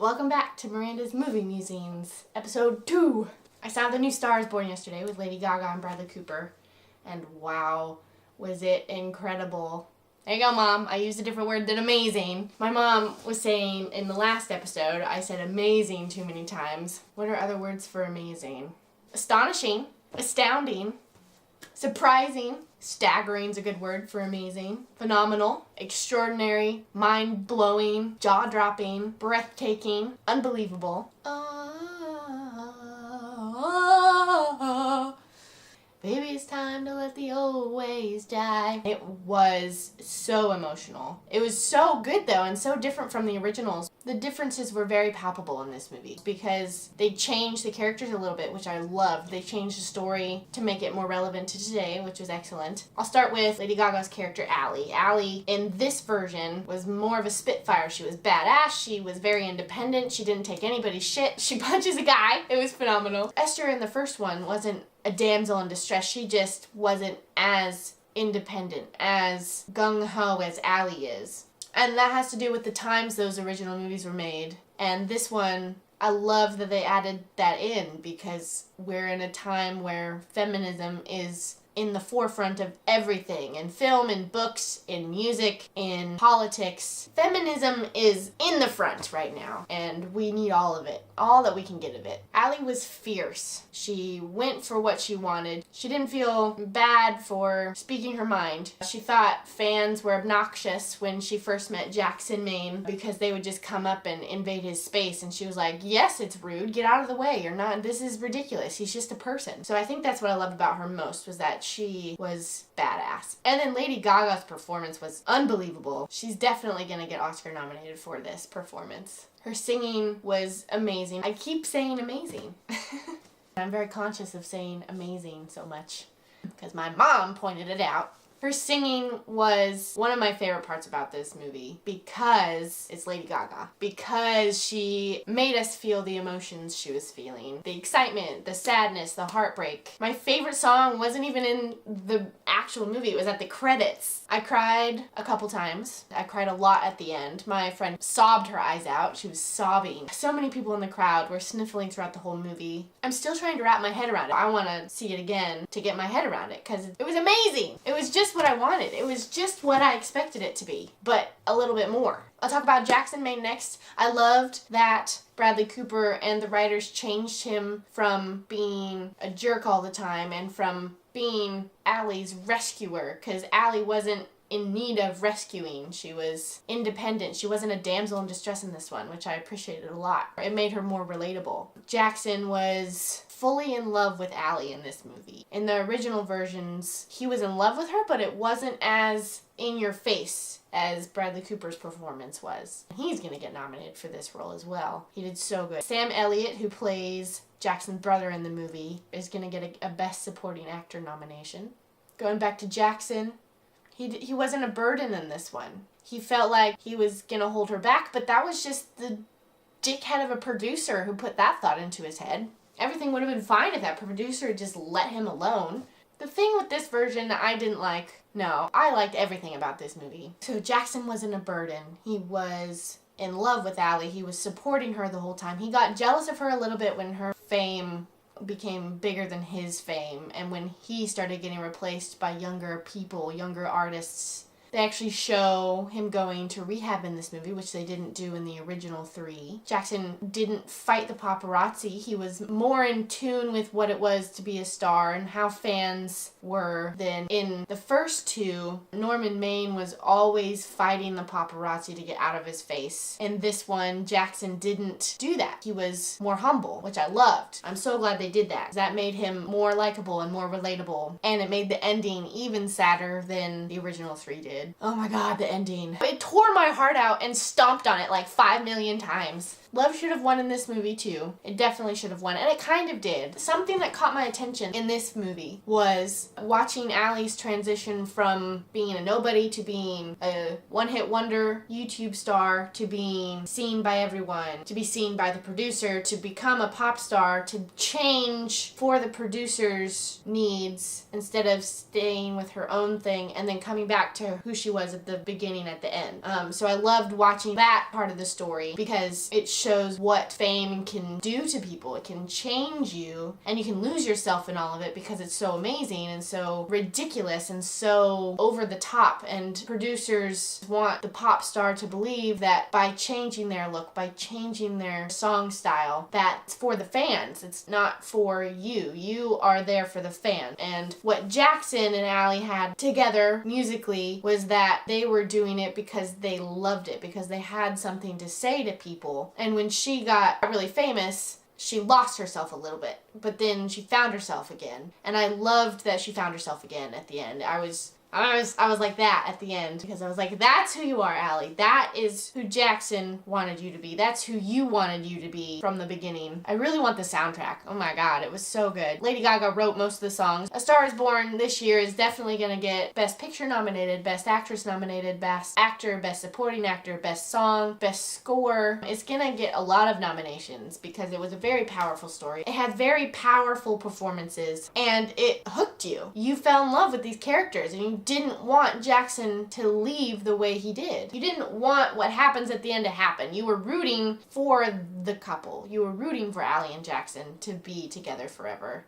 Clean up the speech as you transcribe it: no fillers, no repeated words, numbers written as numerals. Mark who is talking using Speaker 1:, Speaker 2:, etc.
Speaker 1: Welcome back to Miranda's Movie Musings, episode 2. I saw the new Star is Born yesterday with Lady Gaga and Bradley Cooper, and wow, was it incredible. There you go, Mom. I used a different word than amazing. My mom was saying in the last episode, I said amazing too many times. What are other words for amazing? Astonishing, astounding, surprising, staggering's a good word for amazing, phenomenal, extraordinary, mind-blowing, jaw-dropping, breathtaking, unbelievable. Baby, it's time to let the old ways die. It was so emotional. It was so good, though, and so different from the originals. The differences were very palpable in this movie because they changed the characters a little bit, which I loved. They changed the story to make it more relevant to today, which was excellent. I'll start with Lady Gaga's character, Ally. Ally, in this version, was more of a spitfire. She was badass. She was very independent. She didn't take anybody's shit. She punches a guy. It was phenomenal. Esther in the first one wasn't a damsel in distress. She just wasn't as independent, as gung-ho as Ally is. And that has to do with the times those original movies were made. And this one, I love that they added that in because we're in a time where feminism is in the forefront of everything. In film, in books, in music, in politics. Feminism is in the front right now. And we need all of it. All that we can get of it. Ally was fierce. She went for what she wanted. She didn't feel bad for speaking her mind. She thought fans were obnoxious when she first met Jackson Maine because they would just come up and invade his space. And she was like, yes, it's rude. Get out of the way. You're not, this is ridiculous. He's just a person. So I think that's what I loved about her most was that she was badass. And then Lady Gaga's performance was unbelievable. She's definitely going to get Oscar nominated for this performance. Her singing was amazing. I keep saying amazing. I'm very conscious of saying amazing so much because my mom pointed it out. Her singing was one of my favorite parts about this movie because it's Lady Gaga. Because she made us feel the emotions she was feeling. The excitement, the sadness, the heartbreak. My favorite song wasn't even in the actual movie. It was at the credits. I cried a couple times. I cried a lot at the end. My friend sobbed her eyes out. She was sobbing. So many people in the crowd were sniffling throughout the whole movie. I'm still trying to wrap my head around it. I want to see it again to get my head around it because it was amazing. It was just what I wanted. It was just what I expected it to be, but a little bit more. I'll talk about Jackson Maine next. I loved that Bradley Cooper and the writers changed him from being a jerk all the time and from being Ally's rescuer, because Ally wasn't in need of rescuing. She was independent. She wasn't a damsel in distress in this one, which I appreciated a lot. It made her more relatable. Jackson was fully in love with Ally in this movie. In the original versions, he was in love with her, but it wasn't as in your face as Bradley Cooper's performance was. He's gonna get nominated for this role as well. He did so good. Sam Elliott, who plays Jackson's brother in the movie, is gonna get a Best Supporting Actor nomination. Going back to Jackson, he wasn't a burden in this one. He felt like he was gonna hold her back, but that was just the dickhead of a producer who put that thought into his head. Everything would have been fine if that producer had just let him alone. The thing with this version that I didn't like, no, I liked everything about this movie. So Jackson wasn't a burden. He was in love with Ally. He was supporting her the whole time. He got jealous of her a little bit when her fame became bigger than his fame and when he started getting replaced by younger people, younger artists. They actually show him going to rehab in this movie, which they didn't do in the original 3. Jackson didn't fight the paparazzi. He was more in tune with what it was to be a star and how fans were than in the first 2. Norman Maine was always fighting the paparazzi to get out of his face. In this one, Jackson didn't do that. He was more humble, which I loved. I'm so glad they did that. That made him more likable and more relatable. And it made the ending even sadder than the original 3 did. Oh my god, the ending. It tore my heart out and stomped on it like 5 million times. Love should have won in this movie too. It definitely should have won, and it kind of did. Something that caught my attention in this movie was watching Ally's transition from being a nobody to being a one-hit wonder YouTube star to being seen by everyone, to be seen by the producer, to become a pop star, to change for the producer's needs instead of staying with her own thing and then coming back to who who she was at the beginning, at the end. So I loved watching that part of the story because it shows what fame can do to people. It can change you, and you can lose yourself in all of it because it's so amazing and so ridiculous and so over the top. And producers want the pop star to believe that by changing their look, by changing their song style, that's for the fans. It's not for you. You are there for the fan. And what Jackson and Ally had together musically was that they were doing it because they loved it, because they had something to say to people. And when she got really famous, she lost herself a little bit, but then she found herself again. And I loved that she found herself again at the end. I was like that at the end, because I was like, that's who you are, Ally. That is who Jackson wanted you to be. That's who you wanted you to be from the beginning. I really want the soundtrack. Oh my god, it was so good. Lady Gaga wrote most of the songs. A Star is Born this year is definitely gonna get Best Picture nominated, Best Actress nominated, Best Actor, Best Supporting Actor, Best Song, Best Score. It's gonna get a lot of nominations because it was a very powerful story. It had very powerful performances, and it hooked you. You fell in love with these characters, and you didn't want Jackson to leave the way he did. You didn't want what happens at the end to happen. You were rooting for the couple. You were rooting for Ally and Jackson to be together forever.